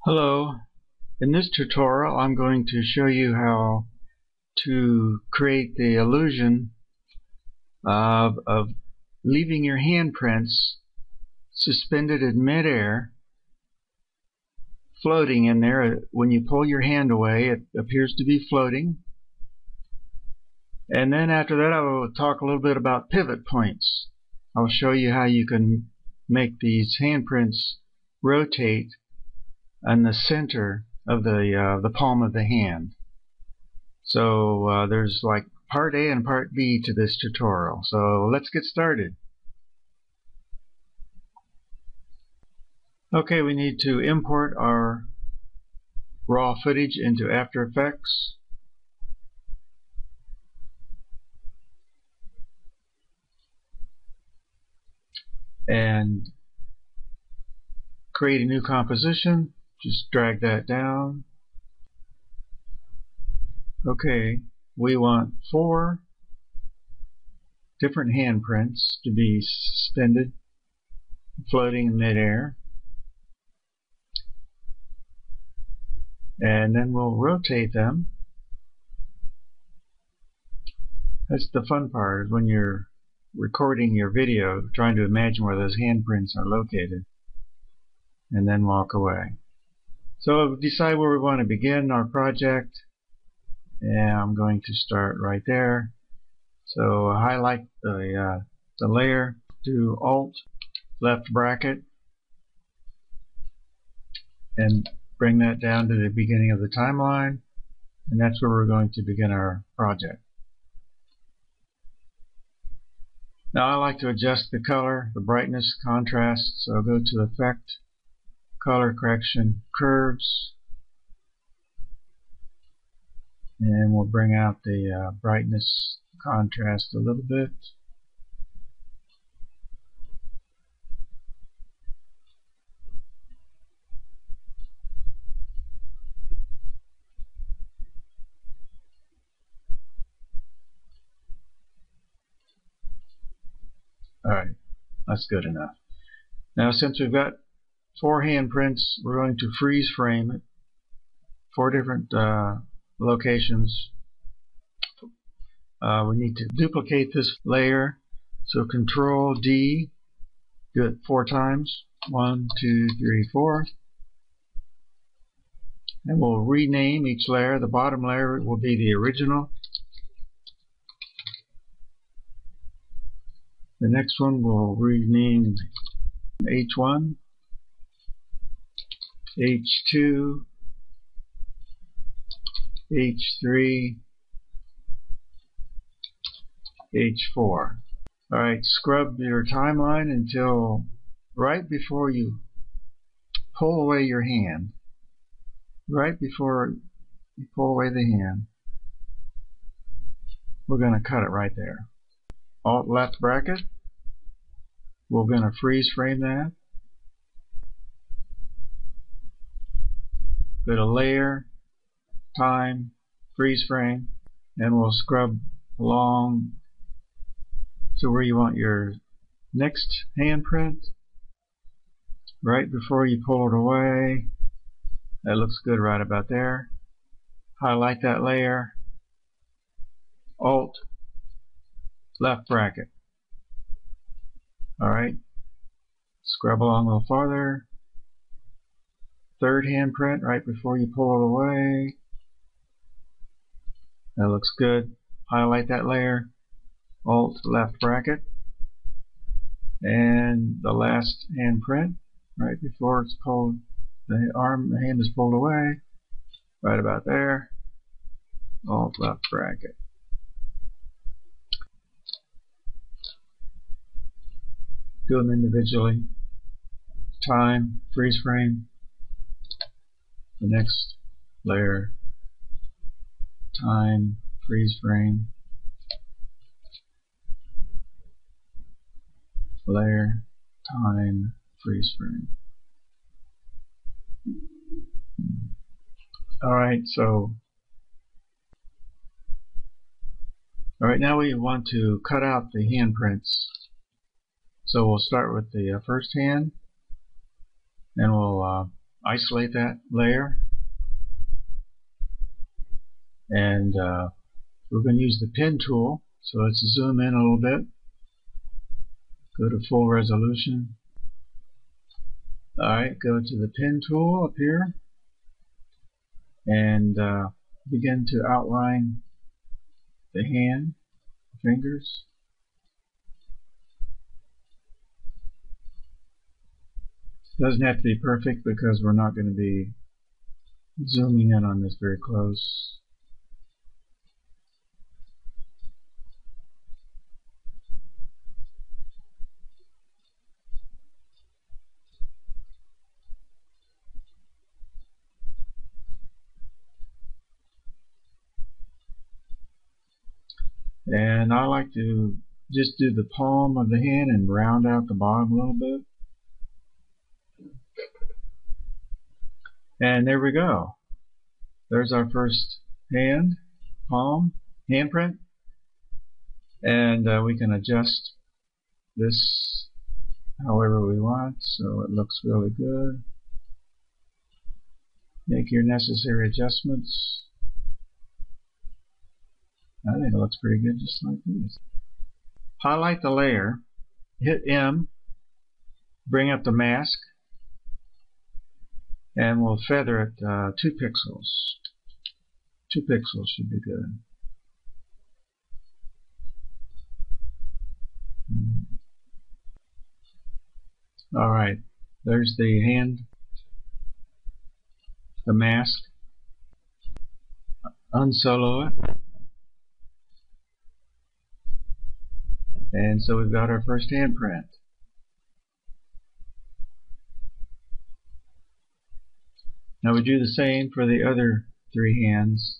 Hello, in this tutorial I'm going to show you how to create the illusion of leaving your handprints suspended in midair, floating in there. When you pull your hand away, it appears to be floating. And then after that I will talk a little bit about pivot points. I'll show you how you can make these handprints rotate in the center of the palm of the hand. So there's like part A and part B to this tutorial. So let's get started. Okay, we need to import our raw footage into After Effects. And create a new composition. Just drag that down. Okay, we want 4 different handprints to be suspended, floating in midair. And then we'll rotate them. That's the fun part, is when you're recording your video, trying to imagine where those handprints are located, and then walk away. So decide where we want to begin our project, and I'm going to start right there. So highlight the layer, do Alt left bracket, and bring that down to the beginning of the timeline, and that's where we're going to begin our project. Now I like to adjust the color, the brightness, contrast, so I'll go to Effect, Color Correction, Curves, and we'll bring out the brightness, contrast a little bit. Alright, that's good enough. Now since we've got 4 handprints, we're going to freeze frame it. 4 different locations. We need to duplicate this layer, so Control D, do it 4 times. 1, 2, 3, 4. And we'll rename each layer. The bottom layer will be the original. The next one we'll rename H1, H2, H3, H4. Alright, scrub your timeline until right before you pull away your hand. Right before you pull away the hand, we're going to cut it right there. Alt left bracket. We're going to freeze frame that. Go to Layer, Time, Freeze Frame, and we'll scrub along to where you want your next handprint. Right before you pull it away. That looks good right about there. Highlight that layer. Alt left bracket. Alright. Scrub along a little farther. 3rd handprint right before you pull it away. That looks good. Highlight that layer. Alt left bracket. And the last handprint right before it's pulled, the hand is pulled away. Right about there. Alt left bracket. Do them individually. Time, freeze frame. The next layer. Time, freeze frame. Layer, time, freeze frame. Alright, now we want to cut out the handprints. So we'll start with the first hand, and we'll isolate that layer, and we're going to use the pen tool. So let's zoom in a little bit, go to full resolution. Alright, go to the pen tool up here and begin to outline the hand, fingers. Doesn't have to be perfect because we're not going to be zooming in on this very close. And I like to just do the palm of the hand and round out the bottom a little bit. And there we go. There's our first hand, palm, handprint. And we can adjust this however we want so it looks really good. Make your necessary adjustments. I think it looks pretty good just like this. Highlight the layer, hit M, bring up the mask, and we'll feather it 2 pixels. 2 pixels should be good. Alright, there's the hand, the mask. Unsolo it. And so we've got our first handprint. Now we do the same for the other 3 hands.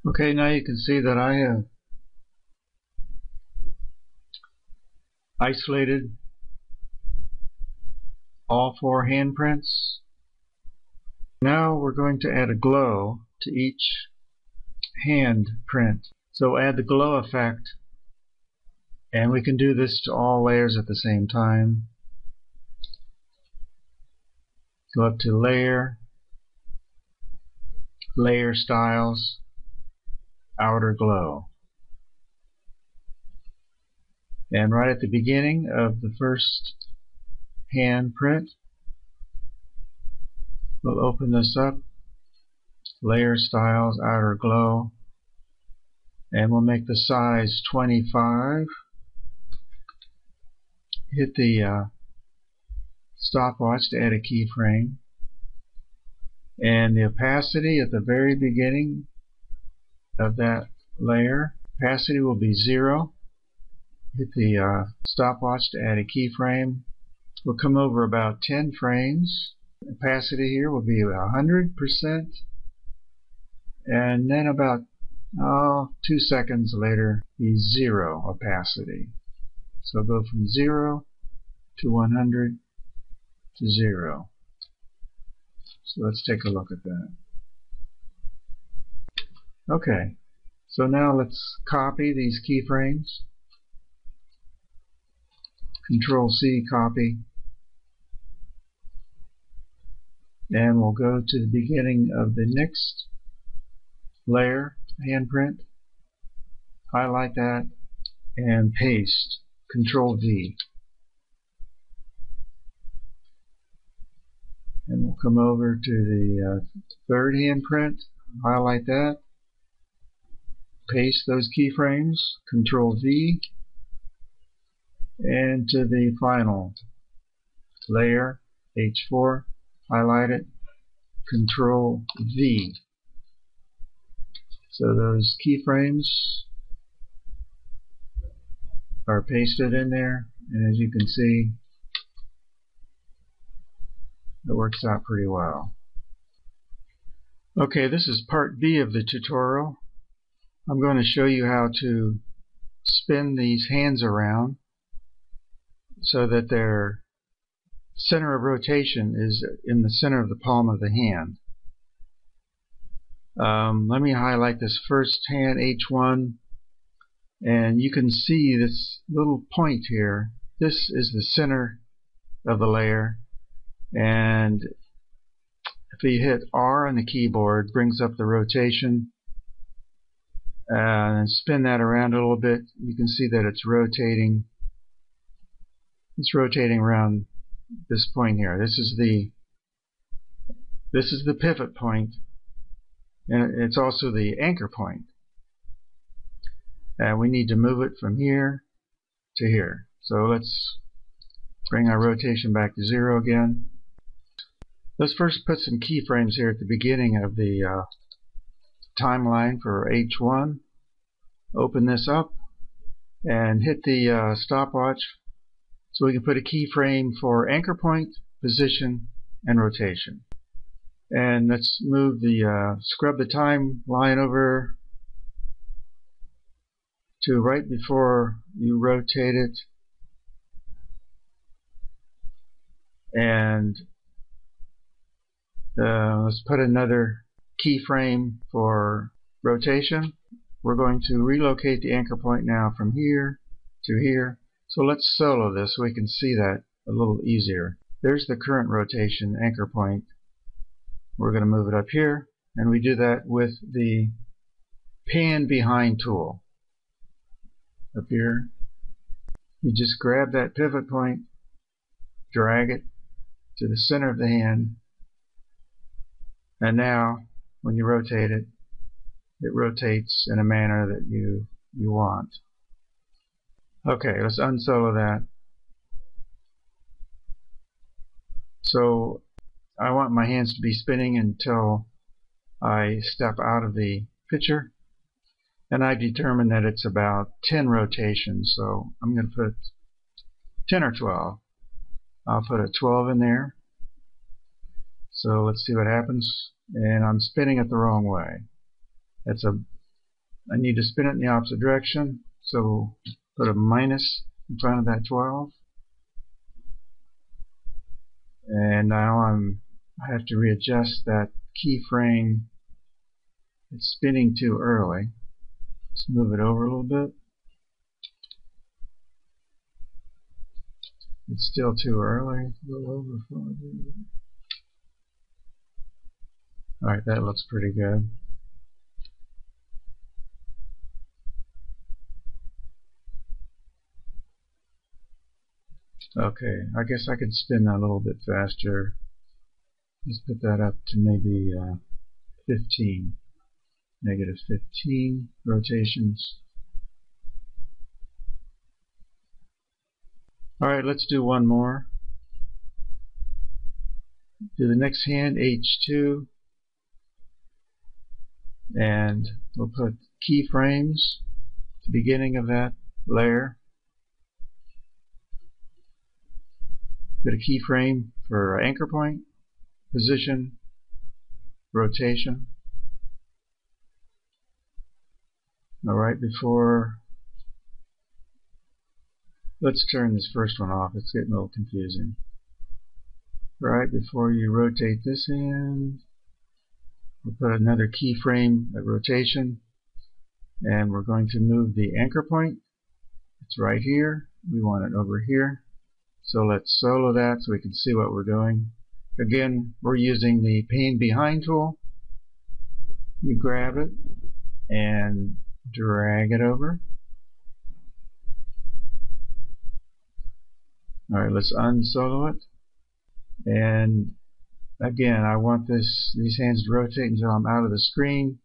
Okay, now you can see that I have isolated all 4 handprints. Now we're going to add a glow to each hand print. So add the glow effect, and we can do this to all layers at the same time. Go up to Layer, Layer Styles, Outer Glow. And right at the beginning of the first hand print, we'll open this up, Layer Styles, Outer Glow, and we'll make the size 25. Hit the stopwatch to add a keyframe, and the opacity at the very beginning of that layer, opacity will be 0. Hit the stopwatch to add a keyframe. We'll come over about 10 frames. Opacity here will be 100%, and then about 2 seconds later be 0 opacity. So go from 0 to 100 to 0. So let's take a look at that. Okay, so now let's copy these keyframes. Control C, copy. And we'll go to the beginning of the next layer, handprint, highlight that, and paste. Control V. And we'll come over to the third handprint, highlight that, paste those keyframes, Control V, and to the final layer, H4, highlight it, Control V. So those keyframes are pasted in there, and as you can see, it works out pretty well. Okay, this is part B of the tutorial. I'm going to show you how to spin these hands around so that their center of rotation is in the center of the palm of the hand. Let me highlight this first hand, H1, and you can see this little point here. This is the center of the layer, and if you hit R on the keyboard, brings up the rotation, and spin that around a little bit. You can see that it's rotating. It's rotating around this point here. This is the pivot point, and it's also the anchor point. And we need to move it from here to here. So let's bring our rotation back to 0 again. Let's first put some keyframes here at the beginning of the timeline for H1. Open this up and hit the stopwatch so we can put a keyframe for anchor point, position, and rotation. And let's move the scrub the timeline over to right before you rotate it, and let's put another keyframe for rotation. We're going to relocate the anchor point now from here to here. So let's solo this so we can see that a little easier. There's the current rotation anchor point. We're going to move it up here, and we do that with the pan behind tool. Up here, you just grab that pivot point, drag it to the center of the hand, and now when you rotate it, it rotates in a manner that you want. Okay, let's unsolo that. So I want my hands to be spinning until I step out of the picture, and I determined that it's about 10 rotations, so I'm going to put 10 or 12. I'll put a 12 in there. So let's see what happens. And I'm spinning it the wrong way. I need to spin it in the opposite direction, so put a minus in front of that 12. And now I have to readjust that keyframe. It's spinning too early. Let's move it over a little bit. It's still too early. A little over. Alright, that looks pretty good. Okay, I guess I could spin that a little bit faster. Let's put that up to maybe 15. Negative 15 rotations. Alright, let's do one more. Do the next hand, H2. And we'll put keyframes at the beginning of that layer. Put a keyframe for anchor point, position, rotation. Now right before, let's turn this first one off, it's getting a little confusing. Right before you rotate this hand, we'll put another keyframe at rotation, and we're going to move the anchor point. It's right here, we want it over here. So let's solo that so we can see what we're doing. Again, we're using the Pane Behind tool. You grab it and drag it over. Alright, let's unsolo it. And again, I want these hands to rotate until I'm out of the screen.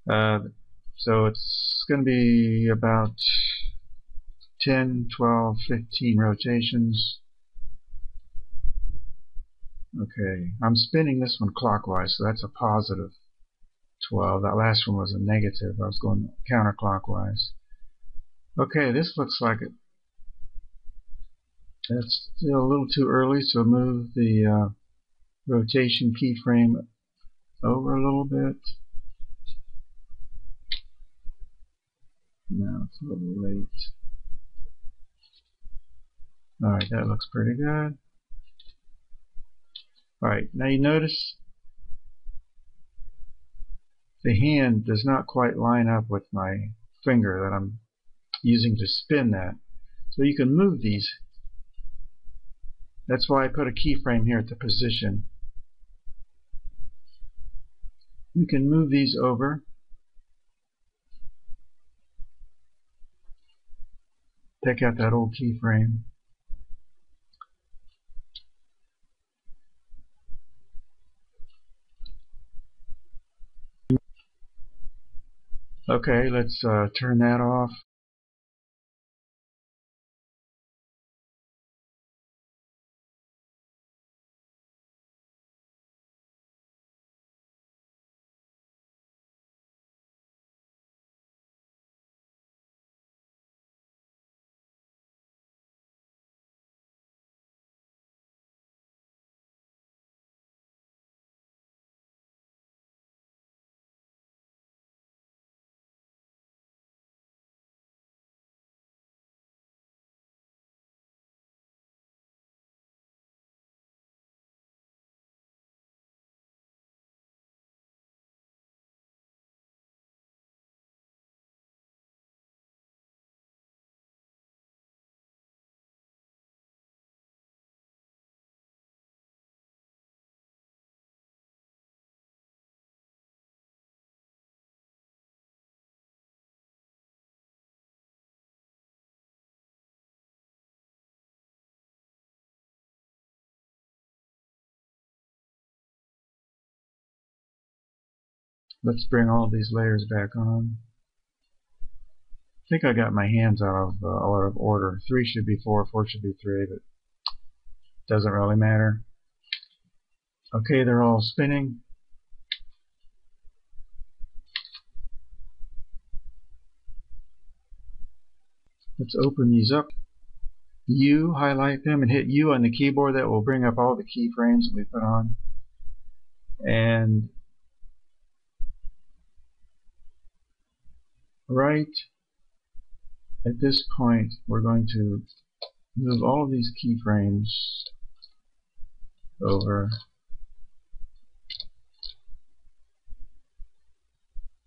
So it's going to be about 10, 12, 15 rotations. Okay, I'm spinning this one clockwise, so that's a positive 12. That last one was a negative. I was going counterclockwise. Okay, this looks like it. That's still a little too early, so move the rotation keyframe over a little bit. Now it's a little late. Alright, that looks pretty good. Alright, now you notice the hand does not quite line up with my finger that I'm using to spin that. So you can move these. That's why I put a keyframe here at the position. We can move these over. Take out that old keyframe. Okay, let's turn that off. Let's bring all these layers back on. I think I got my hands out of order. 3 should be 4, 4 should be 3, but doesn't really matter. Okay, they're all spinning. Let's open these up. U, highlight them and hit U on the keyboard. That will bring up all the keyframes that we put on. And right at this point, we're going to move all of these keyframes over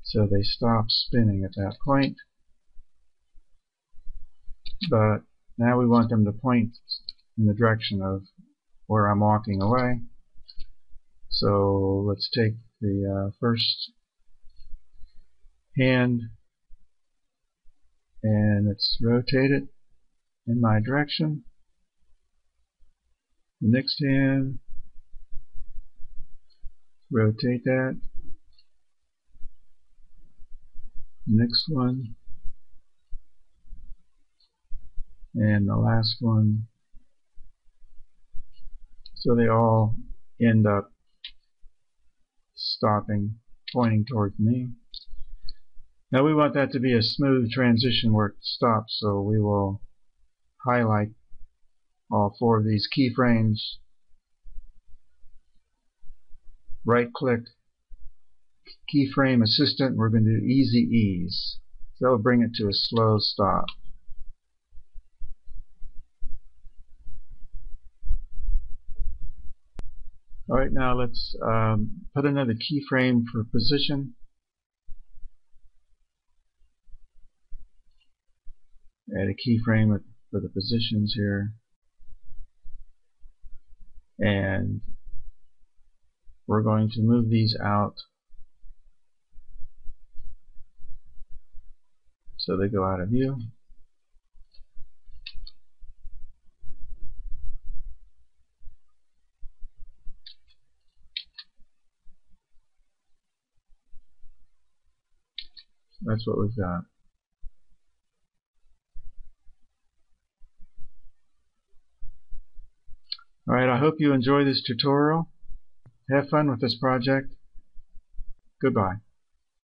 so they stop spinning at that point. But now we want them to point in the direction of where I'm walking away. So let's take the first hand and let's rotate it in my direction. The next hand, rotate that. Next one, and the last one. So they all end up stopping, pointing towards me. Now we want that to be a smooth transition where it stops, so we will highlight all 4 of these keyframes, right click, keyframe assistant, we're going to do easy ease. So that will bring it to a slow stop. Alright, now let's put another keyframe for position. Add a keyframe for the positions here. And we're going to move these out so they go out of view. That's what we've got. Alright, I hope you enjoy this tutorial. Have fun with this project. Goodbye.